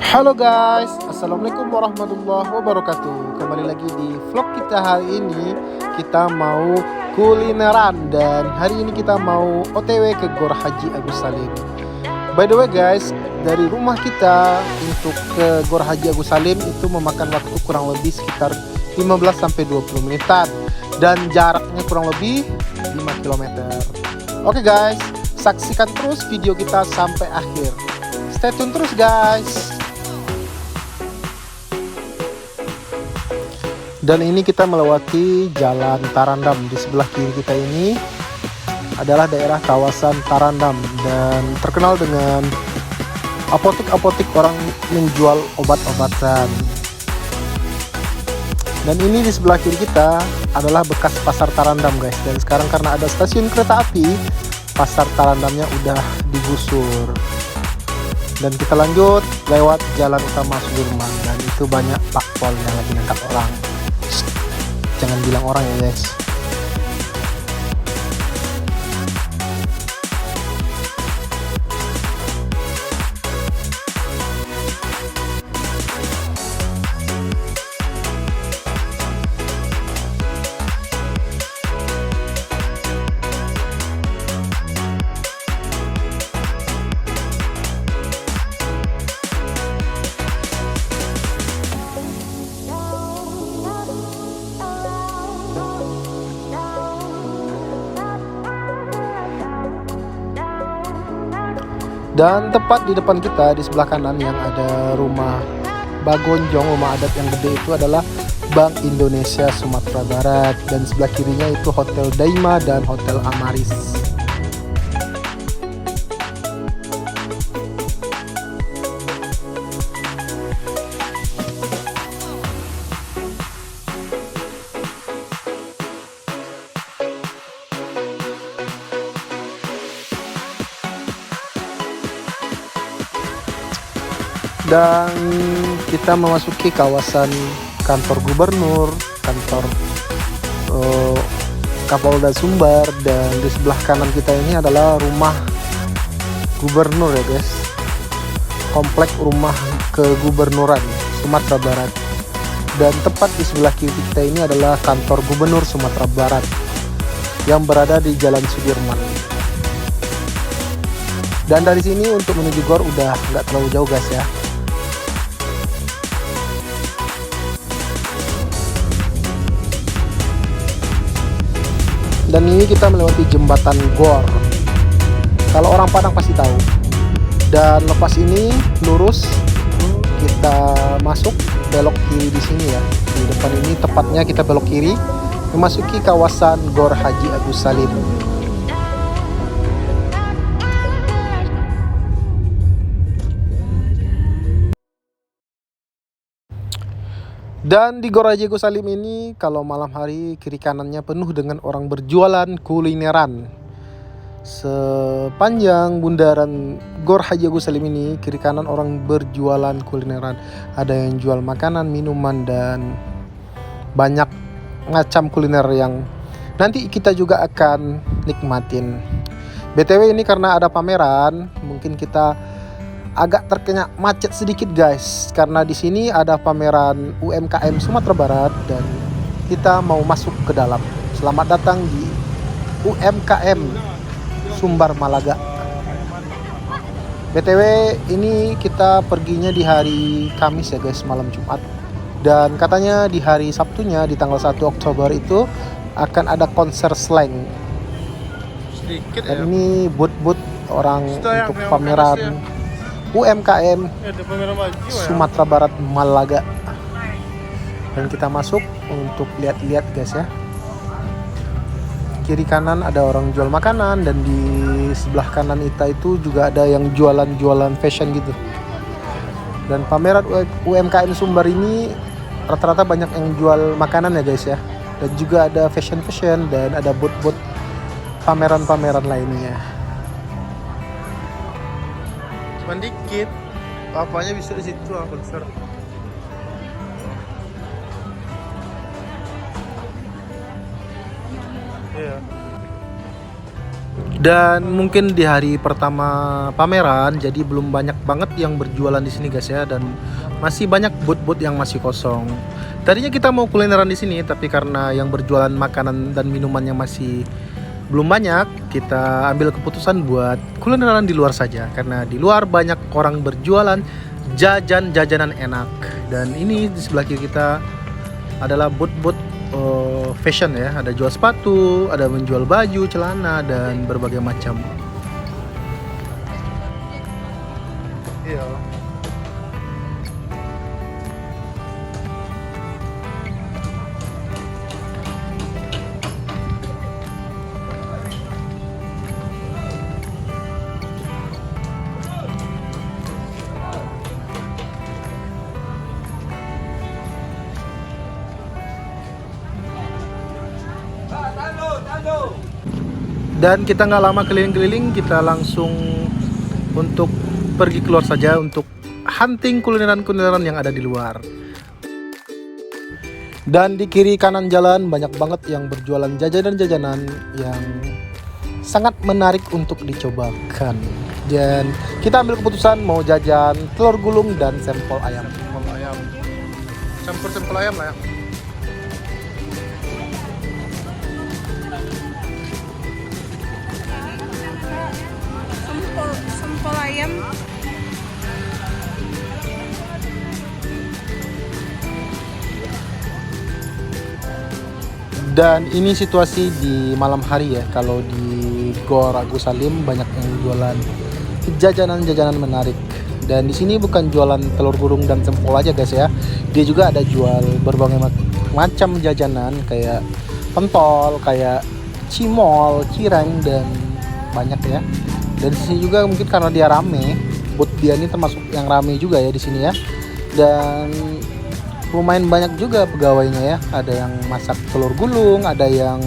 Halo guys, assalamualaikum warahmatullahi wabarakatuh. Kembali lagi di vlog kita hari ini. Kita mau kulineran dan hari ini kita mau OTW ke Gor Haji Agus Salim. By the way guys, dari rumah kita untuk ke Gor Haji Agus Salim itu memakan waktu kurang lebih sekitar 15-20 menitan dan jaraknya kurang lebih 5 km. Oke guys, saksikan terus video kita sampai akhir. Stay tune terus guys. Dan ini kita melewati jalan Tarandam. Di sebelah kiri kita ini adalah daerah kawasan Tarandam dan terkenal dengan apotik-apotik orang menjual obat-obatan. Dan ini di sebelah kiri kita adalah bekas pasar Tarandam guys. Dan sekarang karena ada stasiun kereta api, pasar Tarandamnya udah digusur. Dan kita lanjut lewat jalan utama Sudirman dan itu banyak pakpol yang lagi nangkap orang. Jangan bilang orang ya guys. Dan tepat di depan kita di sebelah kanan yang ada rumah Bagonjong, rumah adat yang gede itu adalah Bank Indonesia Sumatera Barat. Dan sebelah kirinya itu Hotel Daima dan Hotel Amaris. Dan kita memasuki kawasan kantor gubernur, kantor Kapolda Sumbar, dan di sebelah kanan kita ini adalah rumah gubernur ya guys, komplek rumah kegubernuran Sumatera Barat. Dan tepat di sebelah kiri kita ini adalah kantor gubernur Sumatera Barat yang berada di Jalan Sudirman. Dan dari sini untuk menuju Gor udah nggak terlalu jauh guys ya. Dan ini kita melewati jembatan Gor. Kalau orang Padang pasti tahu. Dan lepas ini lurus kita masuk belok kiri di sini ya. Di depan ini tepatnya kita belok kiri memasuki kawasan Gor Haji Agus Salim. Dan di Gor Haji Agus Salim ini kalau malam hari kiri kanannya penuh dengan orang berjualan kulineran. Sepanjang bundaran Gor Haji Agus Salim ini kiri kanan orang berjualan kulineran. Ada yang jual makanan, minuman, dan banyak macam kuliner yang nanti kita juga akan nikmatin. BTW ini karena ada pameran, mungkin kita agak terkena macet sedikit guys, karena di sini ada pameran UMKM Sumatera Barat dan kita mau masuk ke dalam. Selamat datang di UMKM Sumbar Malaga. BTW ini kita perginya di hari Kamis ya guys, malam Jumat. Dan katanya di hari Sabtunya di tanggal 1 Oktober itu akan ada konser slang. Dan ini booth-booth orang untuk pameran UMKM Sumatera Barat Malaga. Dan kita masuk untuk lihat-lihat guys ya. Kiri kanan ada orang jual makanan dan di sebelah kanan kita itu juga ada yang jualan-jualan fashion gitu. Dan pameran UMKM Sumbar ini rata-rata banyak yang jual makanan ya guys ya. Dan juga ada fashion dan ada booth-booth pameran-pameran lainnya. Cuman dikit, apanya bisa di situ konser. Dan Dan mungkin di hari pertama pameran, jadi belum banyak banget yang berjualan di sini guys ya, dan masih banyak booth-booth yang masih kosong. Tadinya kita mau kulineran di sini, tapi karena yang berjualan makanan dan minumannya masih belum banyak, kita ambil keputusan buat kulineran di luar saja, karena di luar banyak orang berjualan jajanan enak. Dan ini di sebelah kiri kita adalah booth-booth fashion ya, ada jual sepatu, ada menjual baju, celana, dan berbagai macam. Iya. Dan kita nggak lama keliling-keliling, kita langsung untuk pergi keluar saja untuk hunting kulineran-kulineran yang ada di luar. Dan di kiri kanan jalan banyak banget yang berjualan jajanan-jajanan yang sangat menarik untuk dicobakan. Dan kita ambil keputusan mau jajan telur gulung dan sempol ayam. Sempol ayam. Campur sempol ayam lah ya. Sempol ayam. Dan ini situasi di malam hari ya. Kalau di Gor Agus Salim banyak yang jualan jajanan-jajanan menarik. Dan di sini bukan jualan telur gulung dan sempol aja guys ya. Dia juga ada jual berbagai macam jajanan kayak pentol, kayak cimol, cireng, dan banyak ya. Dan di sini juga mungkin karena dia rame, booth dia ini termasuk yang rame juga ya di sini ya. Dan lumayan banyak juga pegawainya ya. Ada yang masak telur gulung, ada yang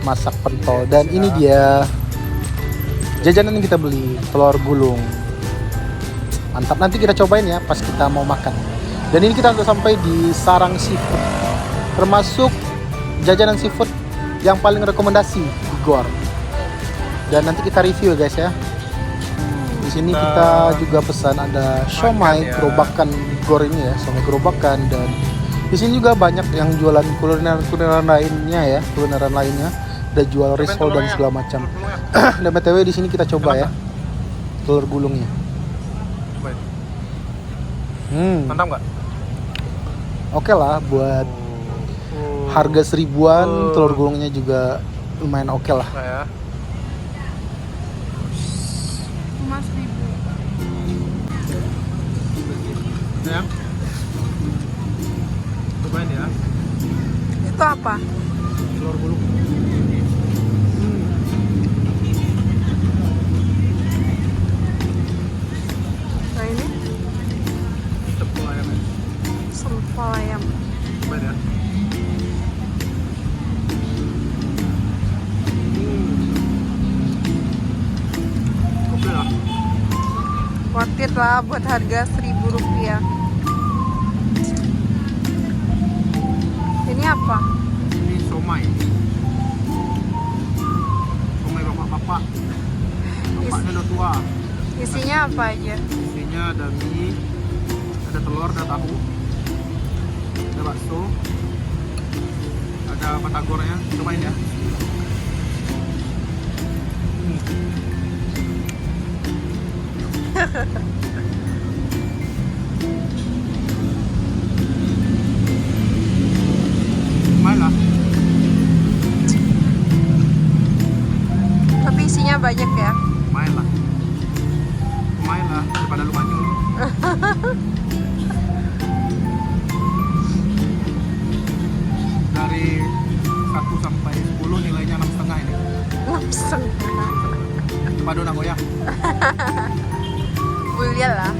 masak pentol. Dan ini dia jajanan yang kita beli, telur gulung. Mantap, nanti kita cobain ya pas kita mau makan. Dan ini kita sudah sampai di Sarang Seafood, termasuk jajanan seafood yang paling rekomendasi di Gor. Dan nanti kita review ya guys ya. Di sini kita juga pesan ada siomay gerobakan Gor ini ya, siomay gerobakan. Dan di sini juga banyak yang jualan kulineran lainnya ya, kulineran lainnya. Ada jual risol dan segala macam. Dan BTW di sini kita coba ya telur gulungnya. Mantap nggak? Oke lah, buat harga seribuan telur gulungnya juga lumayan oke lah. Ya. Mas ribu. Ya. Cobain ya. Itu apa? Telur gulung. Nah ini Sempol ayam ya. sempol ayam. Cobain ya. Oke lah. Worth it lah buat harga Rp1.000. Ini apa? Ini somai. Somai bapak-bapak. Bapaknya udah tua. Isinya apa aja? Isinya ada mie, ada telur, ada tahu, ada bakso, ada batagornya. Cobain ya. Lumayan lah. Tapi isinya banyak ya. Lumayan lah. Lumayan lah daripada lu manyun. Dari 1 sampai 10 nilainya 6,5 ini. Langsung. Padu Nagoya. Mulia lah.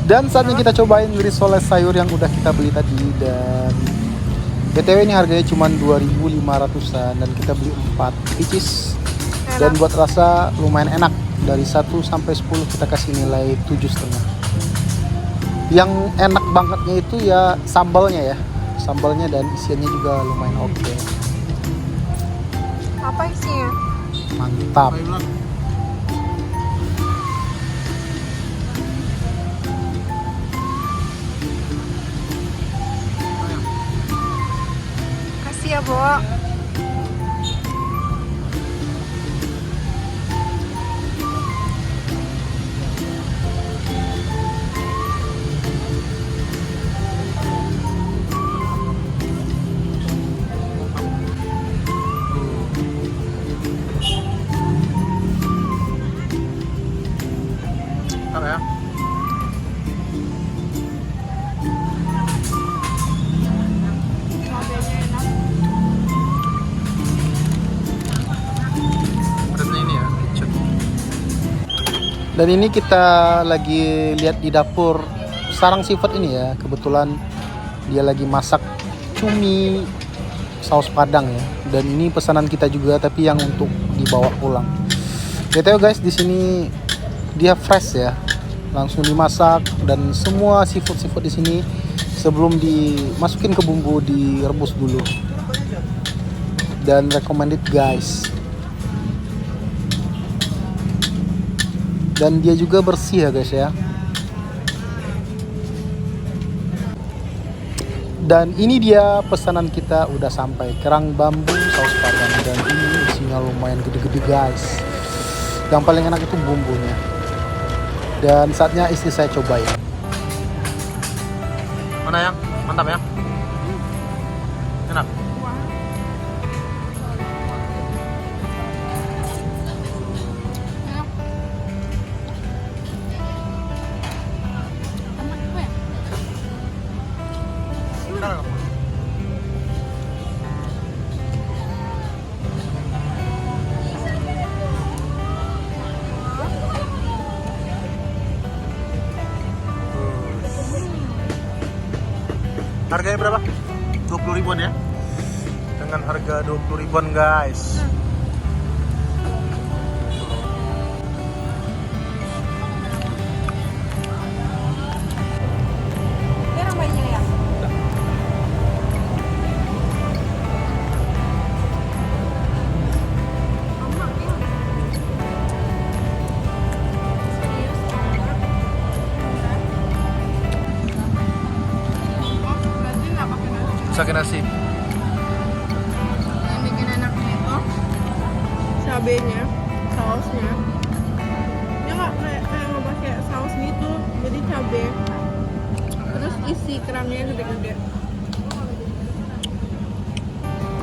Dan saatnya kita cobain risole sayur yang udah kita beli tadi. Dan BTW ini harganya cuma 2.500-an dan kita beli 4 which is dan buat rasa lumayan enak. Dari 1 sampai 10 kita kasih nilai 7,5. Yang enak bangetnya itu ya sambalnya ya. Sambalnya dan isiannya juga lumayan oke. Apa isinya? Mantap. Apa bilang? Kasih ya, Bo. Apa ya? Cabenya enak. Pedasnya ini ya, kecut. Dan ini kita lagi lihat di dapur Sarang Seafood ini ya. Kebetulan dia lagi masak cumi saus padang ya. Dan ini pesanan kita juga tapi yang untuk dibawa pulang. BTW guys, di sini dia fresh ya. Langsung dimasak dan semua seafood di sini sebelum dimasukin ke bumbu direbus dulu. Dan recommended guys. Dan dia juga bersih ya guys ya. Dan ini dia pesanan kita udah sampai, kerang bambu saus padang, dan ini isinya lumayan gede-gede guys. Yang paling enak itu bumbunya. Dan saatnya istri saya cobain. Mana yang? Mantap ya? Enak. Enak. Harganya berapa? 20 ribuan ya? Dengan harga 20 ribuan guys. Ini namanya ya? Pakai nasi. Yang bikin enaknya itu cabenya, sausnya. Dia nggak kayak nggak pakai saus gitu, jadi cabe. Terus isi kerangnya gede-gede.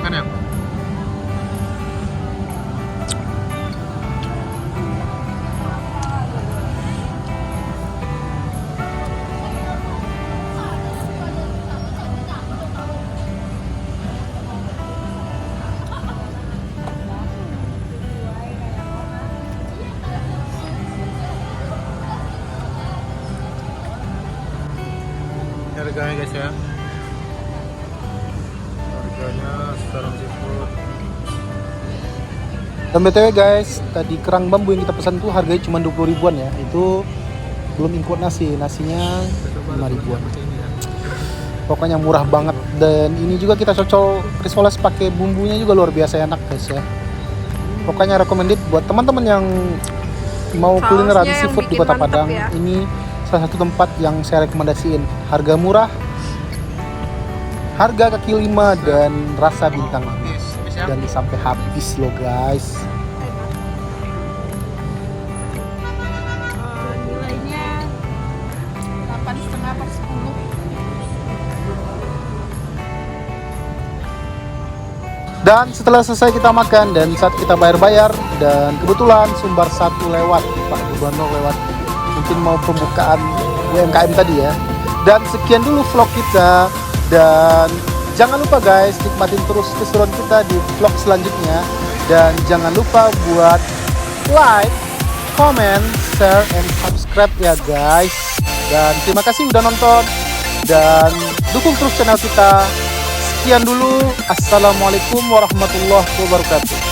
Kan yang? Harganya guys ya, harganya Sarang Seafood. Dan BTW guys, tadi kerang bambu yang kita pesan tuh harganya cuma 20 ribuan ya. Itu belum include nasinya 5 ribuan. Pokoknya murah banget. Dan ini juga kita cocol risoles pakai bumbunya juga luar biasa enak guys ya. Pokoknya recommended buat teman-teman yang mau Sausnya kulineran yang seafood di bikin Kota mantep Padang. ya. Ini salah satu tempat yang saya rekomendasiin. Harga murah, harga kaki 5 dan rasa bintang 5. Habis ya? Dan sampai habis loh guys. Nilainya 8,5/10. Dan setelah selesai kita makan dan saat kita bayar-bayar, dan kebetulan Sumbar 1 lewat, Pak Gubernur lewat, mungkin mau pembukaan UMKM tadi ya. Dan sekian dulu vlog kita, dan jangan lupa guys nikmatin terus keseruan kita di vlog selanjutnya, dan jangan lupa buat like, comment, share, and subscribe ya guys. Dan terima kasih udah nonton dan dukung terus channel kita. sekian dulu. Assalamualaikum warahmatullahi wabarakatuh.